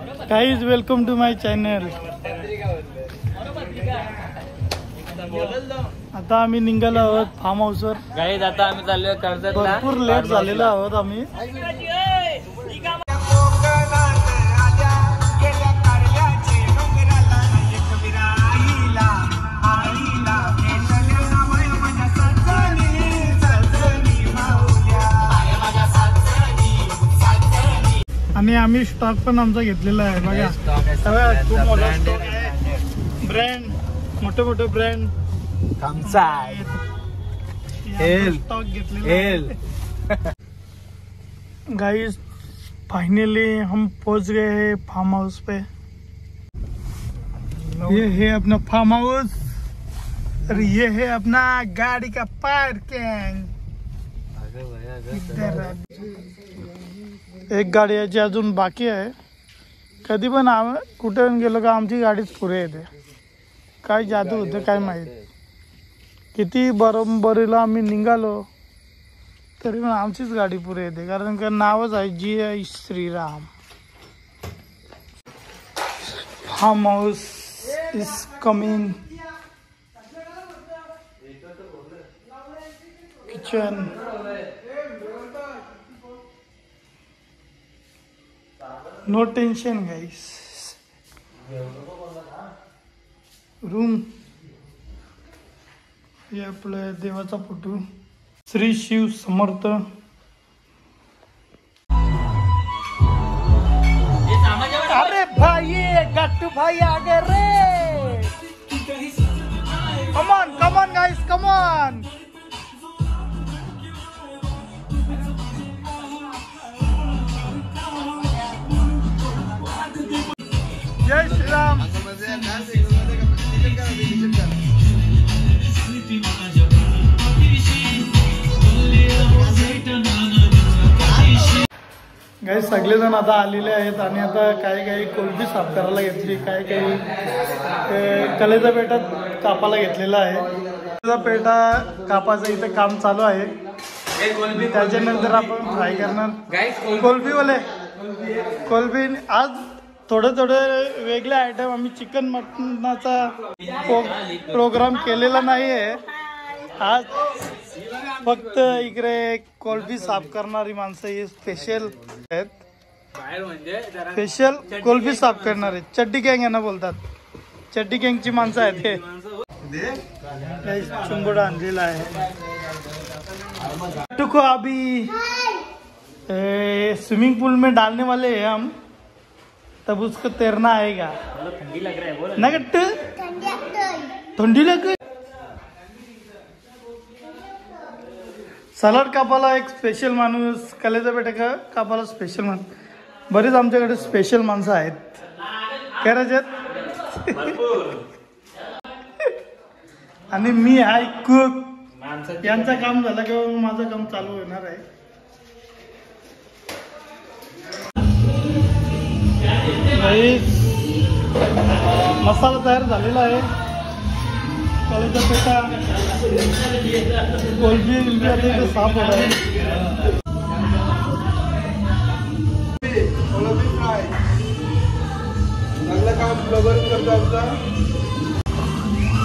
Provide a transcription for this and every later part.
Guys welcome to my channel. आता आम्ही निघालो आहोत फार्म हाऊसवर। गाइस आता आम्ही चाललोय कर्जतला। भरपूर लेट झालेलो आहोत आम्ही। आणि आम्ही स्टॉक पण आमचा घेतलेला आहे बघा। खूप मोठा स्टॉक आहे। ब्रँड मोठे मोठे ब्रँड स्टॉक घेतलेला। गाइस फाइनली हम पहुंच गए हैं फार्म हाउस पे। ये है अपना फार्म हाउस और ये है अपना गाड़ी का पार्किंग। एक गाडी याची अजून बाकी आहे। कधी पण कुठे गेलो का आमची गाडीच पुढे येते। काय जादू होते काय माहित। किती बरोबरीला आम्ही निघालो तरी पण आमचीच गाडी पुढे येते, कारण का नावच आहे जय Shriram. Farm house is coming. Kitchen no tension guys. Room हे आपलं देवाचा फोटो श्री शिव समर्थ। अरे भाई गट्टू भाई आ गए रे। Come on guys come on. जय श्री राम। गाइस सगळे जण आता आलेले आहेत आणि आता काही काही कोलबी साफ करायला घेतली, काही काही कलेचा पेटा कापायला घेतलेला आहे। कलेचा पेटा कापायचं इथे काम चालू आहे। त्याच्यानंतर आपण फ्राय करणार कोलबी वाले। कोलबी आज थोडे वेगळे आयटम आम्ही चिकन मटनाचा प्रोग्राम केलेला नाही आहे। आज फक्त इकडे कोलबी साफ करणारी माणसं ही स्पेशल आहेत। स्पेशल कोलबी साफ करणारे चड्डी गँग यांना बोलतात। चड्डी गँगची माणसं आहेत हे। चुंबडा आणलेला आहे। टुको अभी स्विमिंग पूल में डालने वाले हैं हम, तब उसको तैरना आएगा। ठंडी लग रहा है बोला ना गट्टू? ठंडी लग रही। सलाड कापाला एक स्पेशल माणूस, कलेचा पेटा कापाला स्पेशल माणूस। बरेच आमच्याकडे स्पेशल माणसं आहेत करायच्यात। आणि मी हाय कुक। यांचं काम झालं किंवा माझं काम चालू होणार आहे। मसाला तयार झालेला आहे। कलेचा पेटा कोलबी आता साफ होत आहे।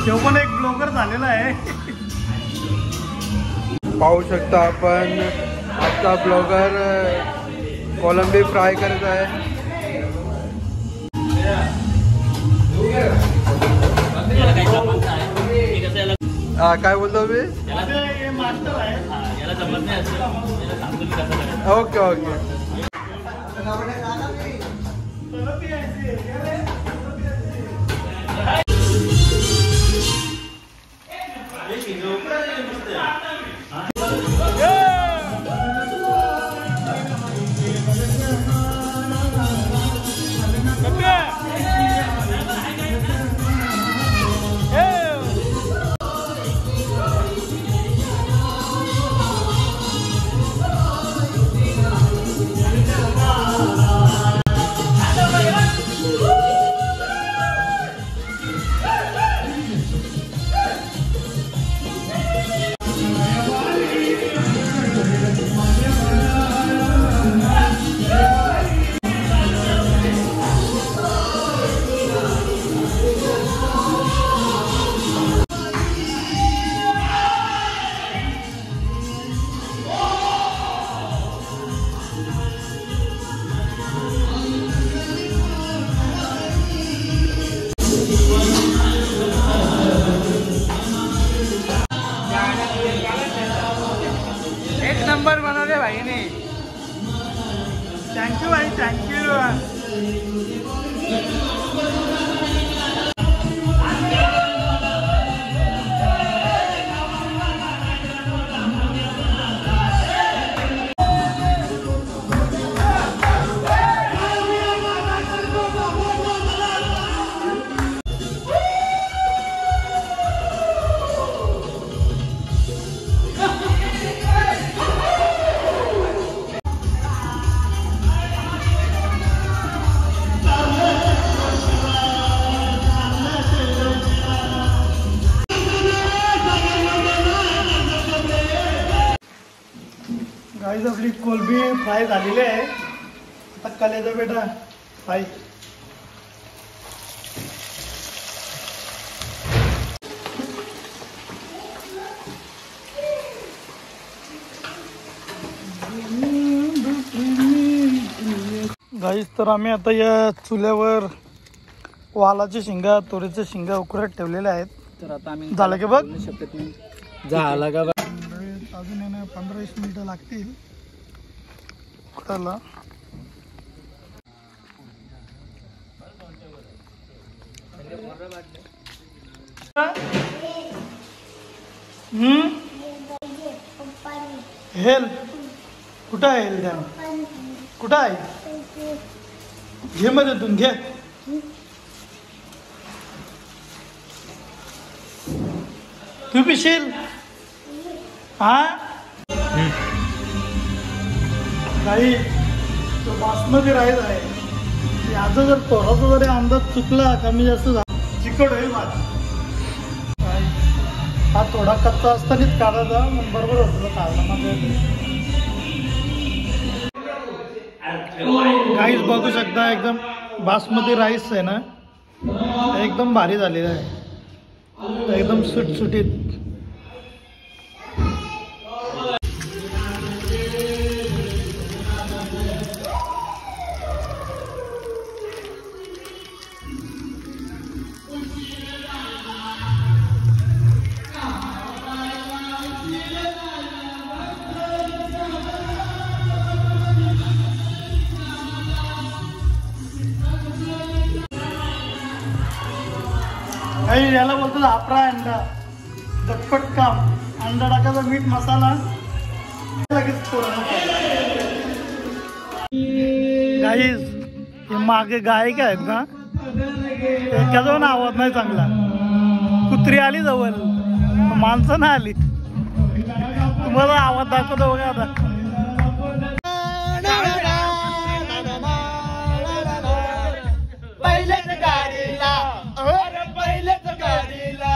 तो पण एक ब्लॉगर झालेला आहे। पाहू शकता आपण आजचा ब्लॉगर कोलंबी फ्राय करत आहे। काय बोलतो मी? Okay okay. थँक्यू भाई थँक्यू. गाईज आपली कोलबी फ्राय झालेली आहे. आता कलेजा बेटा फ्राय. गाईज तर आम्ही आता या चुल्यावर वालाच्या शेंगा तोरीच्या शेंगा उकळत ठेवलेल्या आहेत. तर आता आम्ही झालं की बघ झाला का अजून येणं 15-20 मिनिटं लागतील उकडायला. हेल कुठं आहे हेल द्या कुठं आहे घे मध्ये तून घे. तू पिशील हा काही तो बासमती राईस आहे. याचा जर थोडासा जरी अंदाज चुकला कमी जास्त झाला चिकट होईल भात. हा थोडा कच्चा असतानाच काढायचा मग बरोबर होतो काढला. काहीच बघू शकता एकदम बासमती राईस आहे ना एकदम भारी झालेला आहे. एकदम सुटसुटीत. काही याला बोलतो हापरा अंडा. झटपट काम. अंडा टाकायचा मीठ मसाला लगेच गाईज हे मागे गायक आहेत ना त्याच्याजवळ आवाज नाही चांगला. कुत्री आली जवळ माणसं नाही आली. तुम्हाला आवाज दाखवतो बघा आता. पहिल्याच गाडीला पहिल्याच गाडीला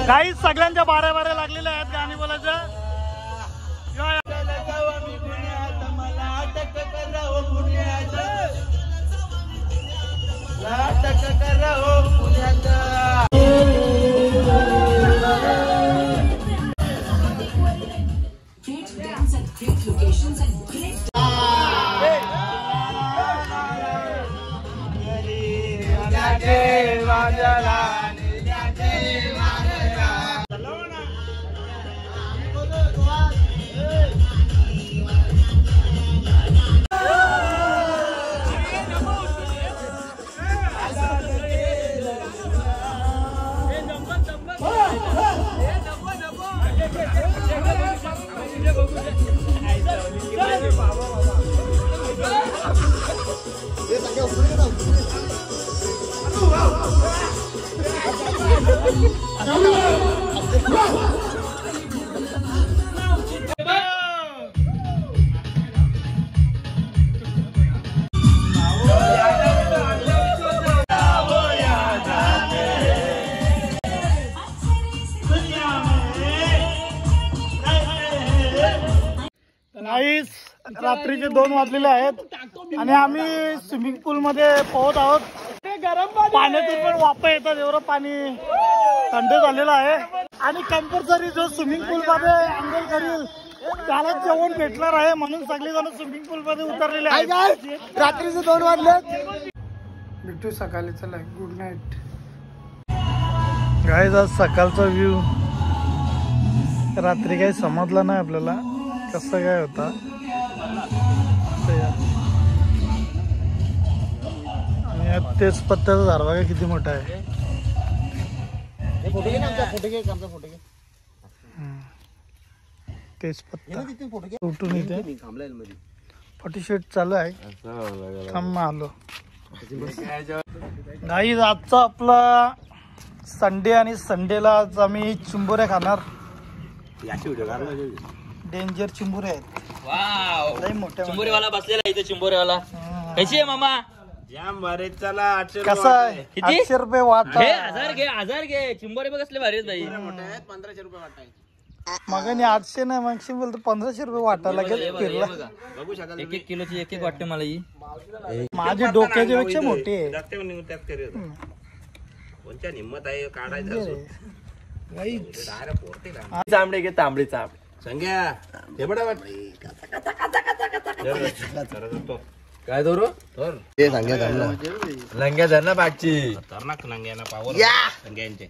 काही सगळ्यांच्या बाऱ्या बाऱ्या लागलेल्या आहेत गाणी बोलायच्या. नाईस. रात्रीचे 2 वाजलेले आहेत आणि आम्ही स्विमिंग पूल मध्ये पोहत आहोत. पाण्यातून पण वाफा येतात, एवढं पाणी थंड झालेलं आहे. आणि कंपल्सरी जो स्विमिंग पूल मध्ये अंघोळ करील त्याला जेवण भेटणार आहे, म्हणून सगळे जण स्विमिंग पूल मध्ये उतरलेले आहेत. रात्रीचे 2 वाजले. भेटू सकाळी. चला, गुड नाईट गाईज. आज सकाळचा व्ह्यू रात्री काही समजलं नाही आपल्याला कसं काय होता. आणि तेच पत्त्याचा झाड बघा किती मोठा आहे. तेच पत्ता उठून इथे फोटोशूट चालू आहे. थांब आलो. गाईज आजचा आपला संडे आणि संडेला आज आम्ही चिंबोऱ्या खाणार. डेंजर चिंबोरे आहेत. लई मोठ्या चिंबोरेवाला बसलेला इथे. चिंबोरेवाला कशी आहे मामा? जाम भारी. चला 800 कसा आहे? 800 रुपये वाटा. 1000 घे. चिंबोरे बघ कसले भारी आहेत बाई. 1500 रुपये वाटाय. मगाने 800 नाही मग बोलतो 1500 रुपये वाटा लागेल. फिरला बघू शकाल. 1 किलोची 1 वाटते मला ही. माझी डोक्याच्या पेक्षा मोठी आहे. जागते म्हणून त्यात करेल. कोणत्या हिम्मत आहे काढायचं. चांबडे घे. तांबडी चाप संग्या हे बडा वाट काय धरू? ते संग्या धरला. लंग्या धर ना बागची. खतरनाक नंग्याना पावर संग्यांचे.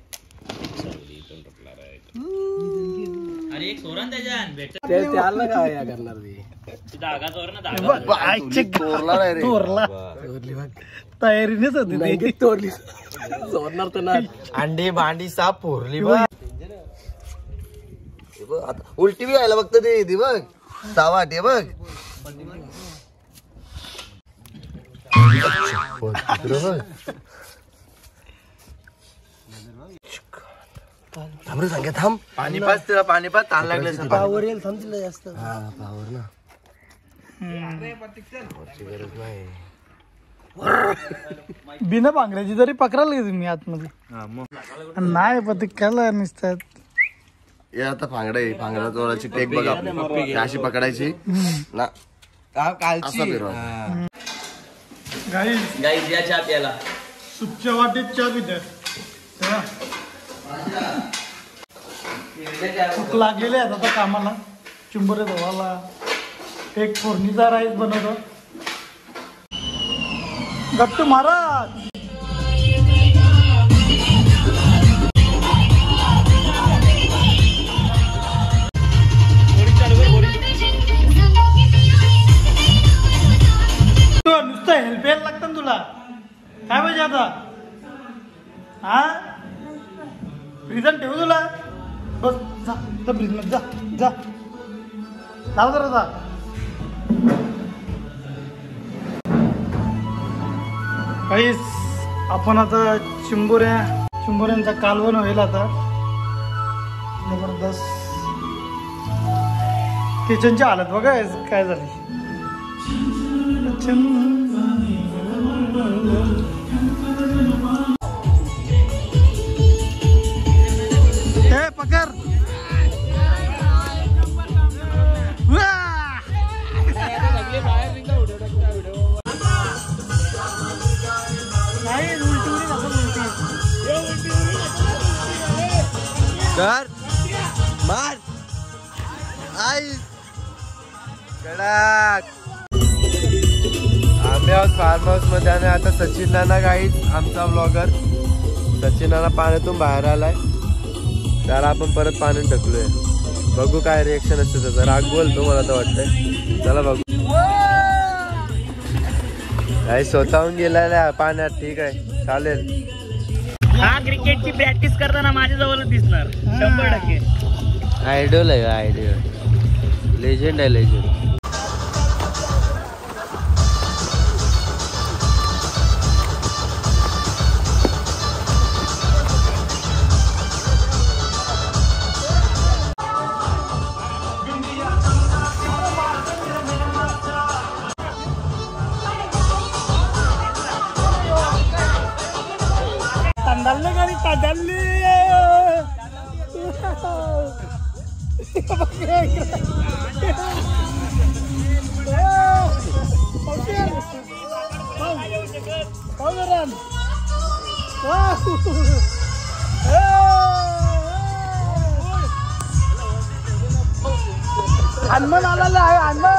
अरे एक सोरण त्याच्यान भेट. त्याला काय करणार धागा चोर ना धागा. तोरला तयारीनेच होती. तोडली जोडणार तर ना. अंडी भांडी साप फोरली. उलटी बी व्हायला बघत ते बघ. सावाट हे बघ. थांब सांगा. थांब. पाणी पाच तिला. पाणी पाच. ताण लागले. पावर येईल. थांब तिला जास्त. हा पावर ना. गरज नाही. बिना पांघराची जरी पकडायला गेली मी आतमध्ये. नाही पण ते काय निसतात. हे आता फांगडा आहे. फांगडा चोराची टेक बघ आपली. अशी पकडायची ना. गाईज या चहा प्यायला. सुपच्या वाटेत चहा पिते. खूप लागलेले आहेत आता कामाला. चिंबोरे धुवायला. एक फोडणीचा राईस बनवतो. गट्टू महाराज. नुसतं हेल्प यायला लागतं ना तुला. काय पाहिजे आता? हा फ्रीजन ठेवू तुला. बस जा फ्रीज मध्ये. जा जा जाऊ जरा जा. काहीच आपण आता चिंबोऱ्यांचा कालवण होईल आता. जबरदस्त. किचनची हालत बघा काय झाली. हे पकड. नाही उलटी कर मार. आई कडक. आम्ही आज फार्म हाऊस मध्ये आणि आता सचिन नाना गाईड आमचा ब्लॉगर सचिन नाना पाण्यातून बाहेर आलाय. त्याला आपण परत पाण्यात ढकलूया. बघू काय रिएक्शन असते त्याचं. राग बोलतो मला तर वाटतंय. चला बघू. काही स्वतःहून गेलेला पाण्यात. ठीक आहे चालेल. हा क्रिकेटची प्रॅक्टिस करताना माझ्याजवळच दिसणार 100%. आयडॉल आहे आयडॉल. लेजेंड आहे लेजेंड. हनुमान आलेला आहे. हनुमान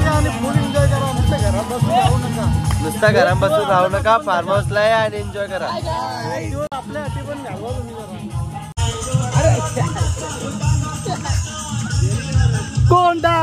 आणि फुल एन्जॉय करा. नुसतं घरात बसून राहू नका. नुसता घरात बसून राहू नका. फार्म हाऊसला या आणि एन्जॉय करा. आपल्या हाती पण घालवा तुम्ही जरा. कोंडा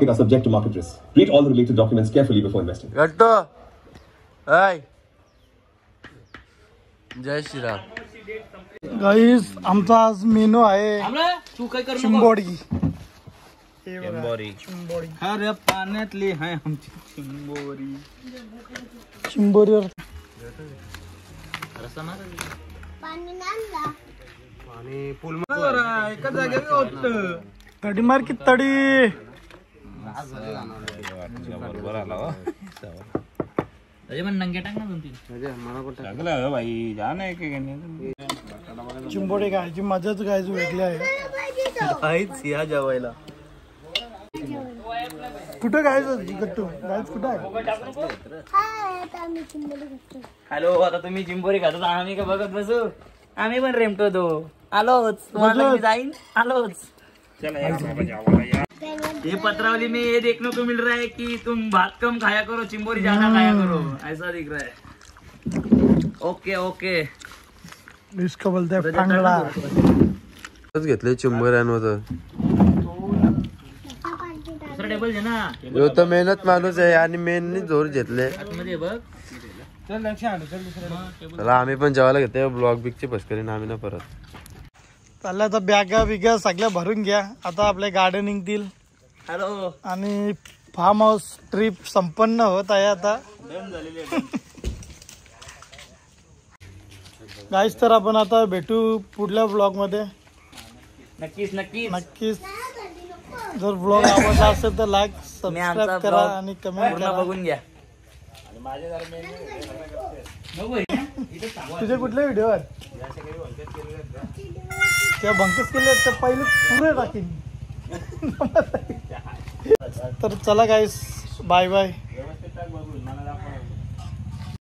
are subject to market risk. Read all the related documents carefully before investing. गट्टो हाय. जय श्रीराम. गाईस आमचा आज मेनू आहे चिंबोडी. अरे पाण्यातली आहे आमची चिंबोरी. चिंबोरीवर एका जागेवर होत. तडी मार की तडी. चिंबोडी खायची मजाच गायची वेगळी आहे. या जेवायला कुठं गायचं गट्टू गायच कुठं आहे. हॅलो आता तुम्ही चिंबोरी खातात आम्ही का बघत बसू. आम्ही पण रेमतो दो. आलोच तुम्हाला मी जाईन. आलोच. ये पत्रावली में ये देखने को मिल रहा है कि तुम भात कम खाया करो चिंबोरी ज्यादा खाया करो ऐसा दिख रहा है. Okay okay. इसका बोलते हैं फांगडा. घेतले चिंबोऱ्यांवर. दुसरा टेबल आहे ना. यो तर मेहनत माणूस आहे आणि मेननी जोर घेतले. आतमध्ये बघ. चला आम्ही पण जेवायला घेते. ब्लॉग बिगची पस्करीन आम्ही ना परत. चालल्या आता बॅगा बिगा सगळ्या भरून घ्या. आता आपले गाड्या निघतील. हॅलो आणि फार्म हाऊस ट्रिप संपन्न होत आहे आता. गाईस तर आपण आता भेटू पुढल्या ब्लॉग मध्ये. नक्कीच नक्कीच नक्कीच. जर ब्लॉग आवडला असेल तर लाईक सबस्क्राईब करा आणि कमेंट करा. बघून घ्या. तुझे कुठले व्हिडिओ आहेत त्या बंकस केले तर पहिले पुरे टाकीन. तर चला गाईस बाय बाय.